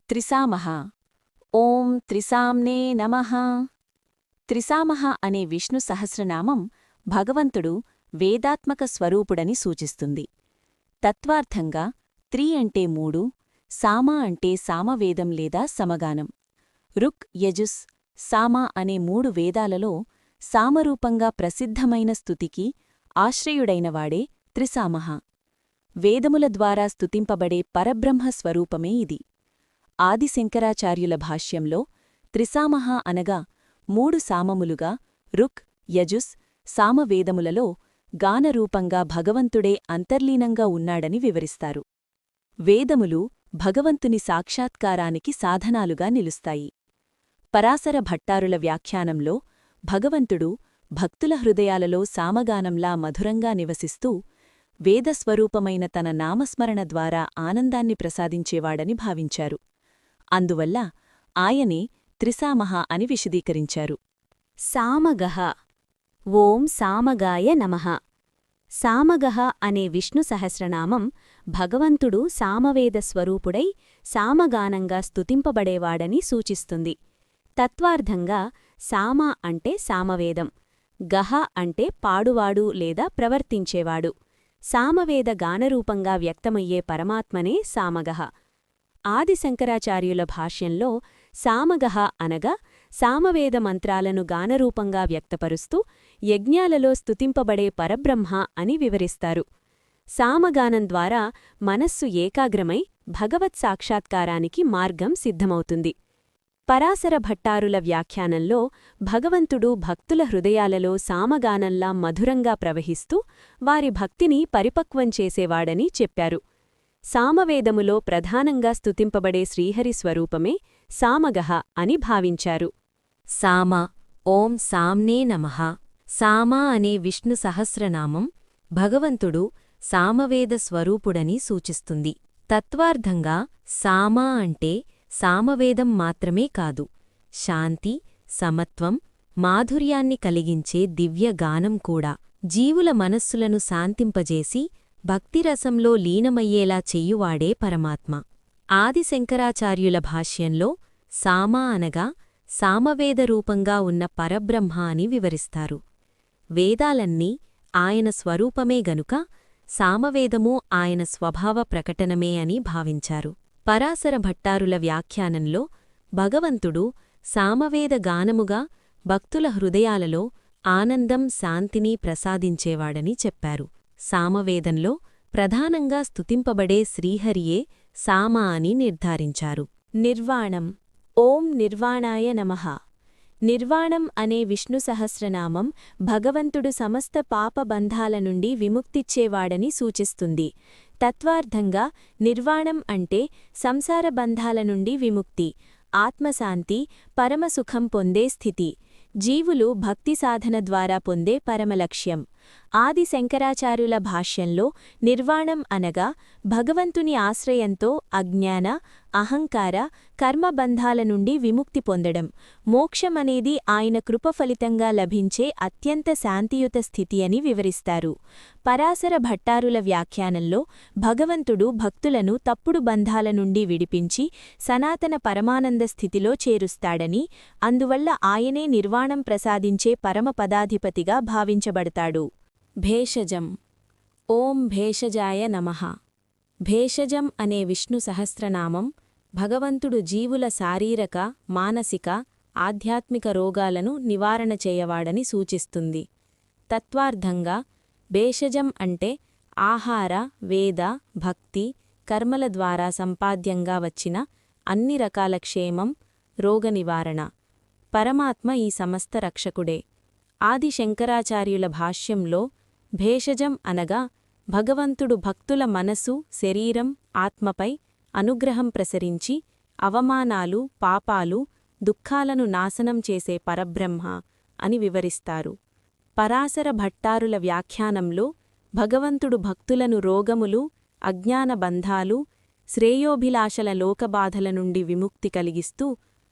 త్రిసామః. ఓం త్రిసామ్నే నమః. త్రిసామః అనే విష్ణు సహస్రనామం భగవంతుడు వేదాత్మక స్వరూపుడని సూచిస్తుంది. తత్వార్థంగా త్రి అంటే 3, సామ అంటే సామవేదం లేదా సమగానం. రుక్, యజుస్, సామ అనే 3 వేదాలలో సామరూపంగా ప్రసిద్ధమైన స్తుతికి ఆశ్రయుడైనవాడే త్రిసామః. వేదముల ద్వారా స్తుతింపబడే పరబ్రహ్మ స్వరూపమే ఇది. ఆదిశంకరాచార్యుల భాష్యంలో త్రిసామః అనగా 3 సామములుగా రుక్, యజుస్, సామవేదములలో గానరూపంగా భగవంతుడే అంతర్లీనంగా ఉన్నాడని వివరిస్తారు. వేదములు భగవంతుని సాక్షాత్కారానికి సాధనాలుగా నిలుస్తాయి. పరాశర భట్టారుల వ్యాఖ్యానంలో భగవంతుడు భక్తుల హృదయాలలో సామగానంలా మధురంగా నివసిస్తూ వేదస్వరూపమైన తన నామస్మరణ ద్వారా ఆనందాన్ని ప్రసాదించేవాడని భావించారు. అందువల్ల ఆయనే త్రిసామః అని విశదీకరించారు. సామగః. ఓం సామగాయ నమః. సామగః అనే విష్ణు సహస్రనామం భగవంతుడు సామవేద స్వరూపుడై సామగానంగా స్తుతింపబడేవాడని సూచిస్తుంది. తత్వార్థంగా సామ అంటే సామవేదం, గహ అంటే పాడువాడు లేదా ప్రవర్తించేవాడు. సామవేద గానరూపంగా వ్యక్తమయ్యే పరమాత్మనే సామగః. ఆదిశంకరాచార్యుల భాష్యంలో సామగః అనగా సామవేద మంత్రాలను గానరూపంగా వ్యక్తపరుస్తూ యజ్ఞాలలో స్తుతింపబడే పరబ్రహ్మ అని వివరిస్తారు. సామగానం ద్వారా మనస్సు ఏకాగ్రమై భగవత్ సాక్షాత్కారానికి మార్గం సిద్ధమవుతుంది. పరాశర భట్టారుల వ్యాఖ్యానంలో భగవంతుడు భక్తుల హృదయాలలో సామగానంలా మధురంగా ప్రవహిస్తూ వారి భక్తిని పరిపక్వం చేసేవాడని చెప్పారు. సామవేదములో ప్రధానంగా స్తుతింపబడే శ్రీహరి స్వరూపమే సామగః అని భావించారు. సామ. ఓం సామ్నే నమః. సామ అనే విష్ణు సహస్రనామం భగవంతుడు సామవేద స్వరూపుడని సూచిస్తుంది. తత్వార్థంగా సామ అంటే సామవేదం మాత్రమే కాదు, శాంతి, సమత్వం, మాధుర్యాన్ని కలిగించే దివ్యగానం కూడా. జీవుల మనస్సులను శాంతింపజేసి భక్తిరసంలో లీనమయ్యేలా చెయ్యువాడే పరమాత్మ. ఆదిశంకరాచార్యుల భాష్యంలో సామ అనగా సామవేద రూపంగా ఉన్న పరబ్రహ్మ అని వివరిస్తారు. వేదాలన్నీ ఆయన స్వరూపమే గనుక సామవేదమూ ఆయన స్వభావ ప్రకటనమే అని భావించారు. పరాశర భట్టారుల వ్యాఖ్యానంలో భగవంతుడు సామవేద గానముగా భక్తుల హృదయాలలో ఆనందం, శాంతిని ప్రసాదించేవాడని చెప్పారు. సామవేదంలో ప్రధానంగా స్తుతింపబడే శ్రీహరియే సామ అని నిర్ధారించారు. నిర్వాణం. ఓం నిర్వాణాయ నమః. నిర్వాణం అనే విష్ణు సహస్రనామం భగవంతుడు సమస్త పాపబంధాల నుండి విముక్తిచ్చేవాడని సూచిస్తుంది. తత్వార్థంగా నిర్వాణం అంటే సంసార బంధాల నుండి విముక్తి, ఆత్మశాంతి, పరమసుఖం పొందే స్థితి. జీవులు భక్తి సాధన ద్వారా పొందే పరమలక్ష్యం. ఆది శంకరాచార్యుల భాష్యంలో నిర్వాణం అనగా భగవంతుని ఆశ్రయంతో అజ్ఞాన, అహంకార, కర్మబంధాల నుండి విముక్తి పొందడం. మోక్షమనేది ఆయన కృప ఫలితంగా లభించే అత్యంత శాంతియుత స్థితి అని వివరిస్తారు. పరాశర భట్టారుల వ్యాఖ్యానంలో భగవంతుడు భక్తులను తప్పుడు బంధాల నుండి విడిపించి సనాతన పరమానంద స్థితిలో చేరుస్తాడని, అందువల్ల ఆయనే నిర్వాణం ప్రసాదించే పరమపదాధిపతిగా భావించబడతాడు. భేషజం. ఓం భేషజాయ నమః. భేషజం అనే విష్ణు సహస్రనామం భగవంతుడు జీవుల శారీరక, మానసిక, ఆధ్యాత్మిక రోగాలను నివారణ చేయవాడని సూచిస్తుంది. తత్వార్థంగా భేషజం అంటే ఆహార, వేద, భక్తి, కర్మల ద్వారా సంపాద్యంగా వచ్చిన అన్ని రకాల క్షేమం, రోగ నివారణ. పరమాత్మ ఈ సమస్త రక్షకుడే. ఆది శంకరాచార్యుల భాష్యంలో భేషజం అనగా భగవంతుడు భక్తుల మనసు, శరీరం, ఆత్మపై అనుగ్రహం ప్రసరించి అవమానాలు, పాపాలు, దుఃఖాలను నాశనం చేసే పరబ్రహ్మ అని వివరిస్తారు. పరాశర భట్టారుల వ్యాఖ్యానంలో భగవంతుడు భక్తులను రోగములు, అజ్ఞాన బంధాలు, శ్రేయోభిలాషల లోకబాధల నుండి విముక్తి కలిగిస్తూ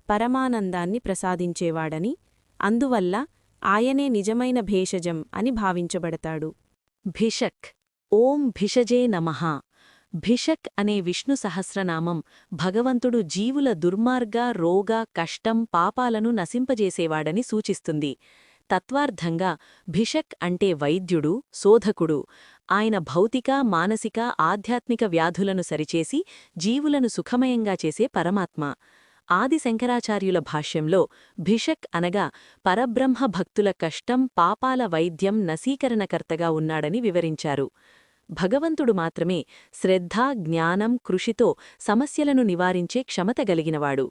పరమానందాన్ని ప్రసాదించేవాడని, అందువల్ల ఆయనే నిజమైన భేషజం అని భావించబడతాడు. భిషక్. ఓం భిషజే నమః. భిషక్ అనే విష్ణు సహస్రనామం భగవంతుడు జీవుల దుర్మార్గ రోగ కష్టం పాపాలను నశింపజేసేవాడని సూచిస్తుంది. తత్వార్థంగా భిషక్ అంటే వైద్యుడు, శోధకుడు. ఆయన భౌతిక మానసిక ఆధ్యాత్మిక వ్యాధులను సరిచేసి జీవులను సుఖమయంగా చేసే పరమాత్మ. ఆది శంకరాచార్యుల భాష్యంలో భిషక్ అనగా పరబ్రహ్మ భక్తుల కష్టం పాపాల వైద్యం నశీకరణకర్తగా ఉన్నాడని వివరించారు. భగవంతుడు మాత్రమే శ్రద్ధ జ్ఞానం కృషితో సమస్యలను నివారించే క్షమత గలిగినవాడు.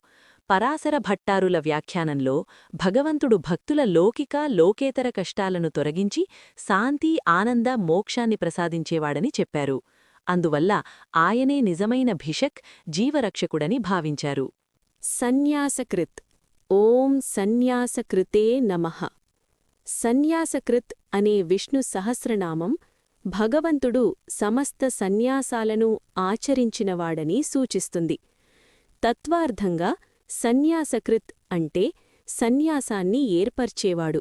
పరాశర భట్టారుల వ్యాఖ్యానంలో భగవంతుడు భక్తుల లౌకిక లోకేతర కష్టాలను తొలగించి శాంతి ఆనంద మోక్షాన్ని ప్రసాదించేవాడని చెప్పారు. అందువల్ల ఆయనే నిజమైన భిషక్ జీవరక్షకుడని భావించారు. సన్యాసకృత్. ఓం సన్యాసకృతే నమః. సన్యాసకృత్ అనే విష్ణు సహస్రనామం భగవంతుడు సమస్త సన్యాసాలను ఆచరించినవాడని సూచిస్తుంది. తత్వార్థంగా సన్యాసకృత్ అంటే సన్యాసాన్ని ఏర్పర్చేవాడు.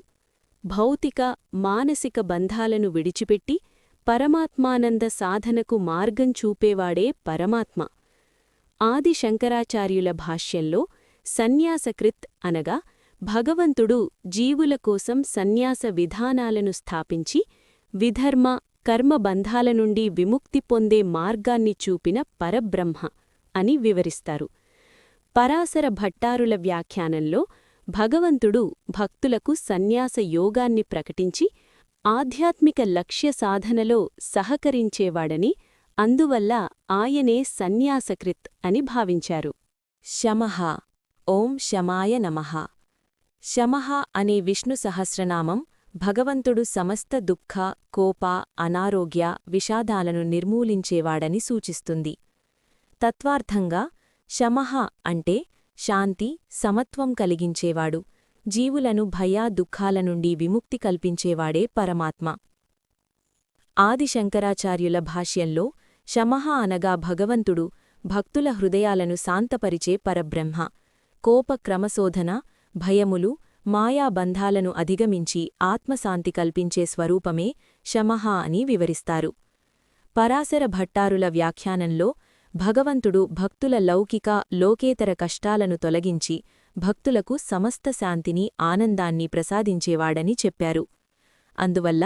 భౌతిక మానసిక బంధాలను విడిచిపెట్టి పరమాత్మానంద సాధనకు మార్గం చూపేవాడే పరమాత్మ. ఆది శంకరాచార్యుల భాష్యంలో సన్యాసకృత్ అనగా భగవంతుడు జీవుల కోసం సన్యాస విధానాలను స్థాపించి విధర్మ కర్మబంధాల నుండి విముక్తి పొందే మార్గాన్ని చూపిన పరబ్రహ్మ అని వివరిస్తారు. పరాశర భట్టారుల వ్యాఖ్యానంలో భగవంతుడు భక్తులకు సన్యాస యోగాన్ని ప్రకటించి ఆధ్యాత్మిక లక్ష్య సాధనలో సహకరించేవాడని, అందువల్ల ఆయనే సన్యాసకృత్ అని భావించారు. శమః. ఓం శమాయ నమః. శమః అనే విష్ణు సహస్రనామం భగవంతుడు సమస్త దుఃఖ కోప అనారోగ్య విషాదాలను నిర్మూలించేవాడని సూచిస్తుంది. తత్వార్థంగా శమః అంటే శాంతి సమత్వం కలిగించేవాడు, జీవులను భయ దుఃఖాల నుండి విముక్తి కల్పించేవాడే పరమాత్మ. ఆది శంకరాచార్యుల భాష్యంలో శమః అనగా భగవంతుడు భక్తుల హృదయాలను శాంతపరిచే పరబ్రహ్మ. కోప క్రమశోధన భయములు మాయాబంధాలను అధిగమించి ఆత్మశాంతి కల్పించే స్వరూపమే శమః అని వివరిస్తారు. పరాశర భట్టారుల వ్యాఖ్యానంలో భగవంతుడు భక్తుల లౌకిక లోకేతర కష్టాలను తొలగించి భక్తులకు సమస్త శాంతిని ఆనందాన్ని ప్రసాదించేవాడని చెప్పారు. అందువల్ల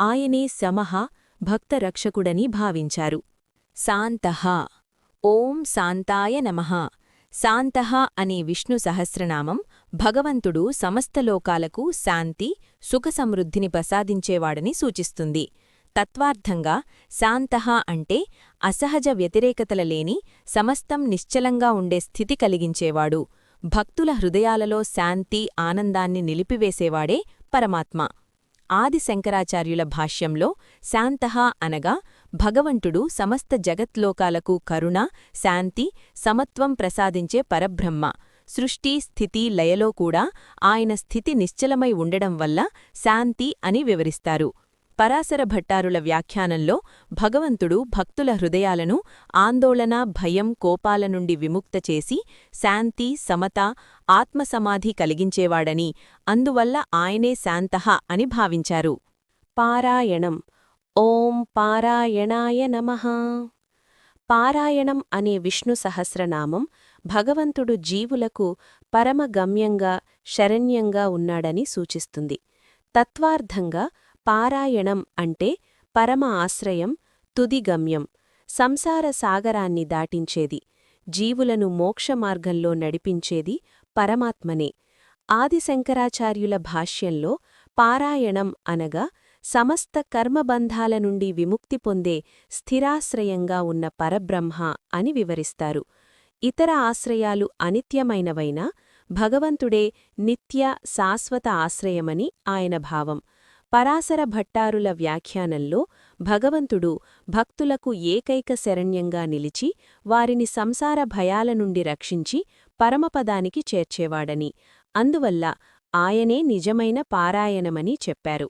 ఆయనే శమః భక్తరక్షకుడని భావించారు. శాంతః. ఓం శాంతాయ నమః. శాంతః అనే విష్ణు సహస్రనామం భగవంతుడు సమస్త లోకాలకు శాంతి సుఖసమృద్ధిని ప్రసాదించేవాడని సూచిస్తుంది. తత్వార్థంగా శాంతః అంటే అసహజ వ్యతిరేకతల లేని సమస్తం నిశ్చలంగా ఉండే స్థితి కలిగించేవాడు. భక్తుల హృదయాలలో శాంతి ఆనందాన్ని నిలిపివేసేవాడే పరమాత్మ. ఆది శంకరాచార్యుల భాష్యంలో శాంతః అనగా భగవంతుడు సమస్త జగత్లోకాలకు కరుణ శాంతి సమత్వం ప్రసాదించే పరబ్రహ్మ. సృష్టి స్థితి లయలో కూడా ఆయన స్థితి నిశ్చలమై ఉండడం వల్ల శాంతి అని వివరిస్తారు. పరాశర భట్టారుల వ్యాఖ్యానంలో భగవంతుడు భక్తుల హృదయాలను ఆందోళన భయం కోపాల నుండి విముక్త చేసి శాంతి సమత ఆత్మసమాధి కలిగించేవాడని, అందువల్ల ఆయనే శాంతః అని భావించారు. పారాయణం. ఓం పారాయణాయ నమః. పారాయణం అనే విష్ణు సహస్రనామం భగవంతుడు జీవులకు పరమగమ్యంగా శరణ్యంగా ఉన్నాడని సూచిస్తుంది. తత్వార్థంగా పారాయణం అంటే పరమ ఆశ్రయం తుది గమ్యం, సంసార సాగరాన్ని దాటించేది, జీవులను మోక్షమార్గంలో నడిపించేది పరమాత్మనే. ఆది శంకరాచార్యుల భాష్యంలో పారాయణం అనగా సమస్త కర్మబంధాల నుండి విముక్తి పొందే స్థిరాశ్రయంగా ఉన్న పరబ్రహ్మ అని వివరిస్తారు. ఇతర ఆశ్రయాలు అనిత్యమైనవైనా భగవంతుడే నిత్య శాశ్వత ఆశ్రయమని ఆయన భావం. పరాశర భట్టారుల వ్యాఖ్యానంలో భగవంతుడు భక్తులకు ఏకైక శరణ్యంగా నిలిచి వారిని సంసార భయాల నుండి రక్షించి పరమపదానికి చేర్చేవాడని, అందువల్ల ఆయనే నిజమైన పారాయణమని చెప్పారు.